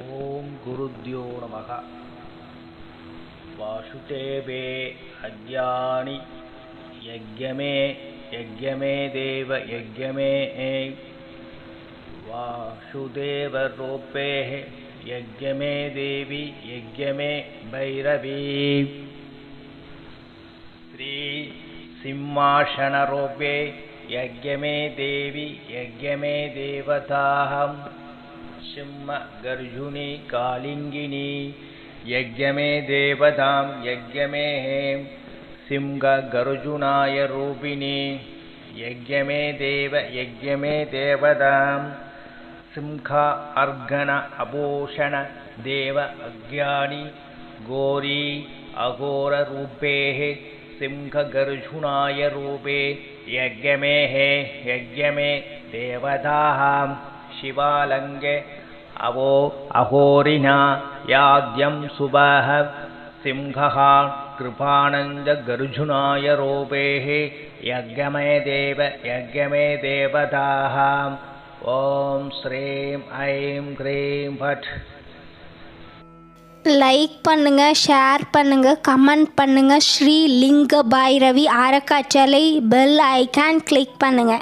ஓம் குருத்யோ நமக. வாசுதேவே அத்யானி யஜ்ஞமே யஜ்ஞமே தேவ யஜ்ஞமே வாசுதேவரூபே யஜ்ஞமே தேவி யஜ்ஞமே பைரவி ஸ்ரீ சிம்மாசனரூபே யஜ்ஞமே தேவி யஜ்ஞமே தேவதாஹம் சிம்ம கர்ஜுனி காலிங்கினி யஜ்ஞமே தேவதாம் யஜ்ஞமே சிம்ஹ கர்ஜுனாய ரூபிணி யஜ்ஞமே தேவ யஜ்ஞமே தேவதாம் சிம்ஹ அர்கண அபூஷண தேவ அக்ஞானி கோரி அகோர ரூபே சிம்ஹ கர்ஜுனாய ரூபே யஜ்ஞமே யஜ்ஞமே தேவதாம் शिवालंगे अवो अहोरिना याज्ञं सुबह सिंहः कृपानंद गर्जुनाय रूपेः यज्ञमे देव यज्ञमे देवताः ओम श्रीं ऐं ह्रीं फट्. லைக் பண்ணுங்க, ஷேர் பண்ணுங்க, கமெண்ட் பண்ணுங்க. ஸ்ரீ லிங்க பைரவி அறக்கட்டளை பெல் ஐகான் கிளிக் பண்ணுங்க.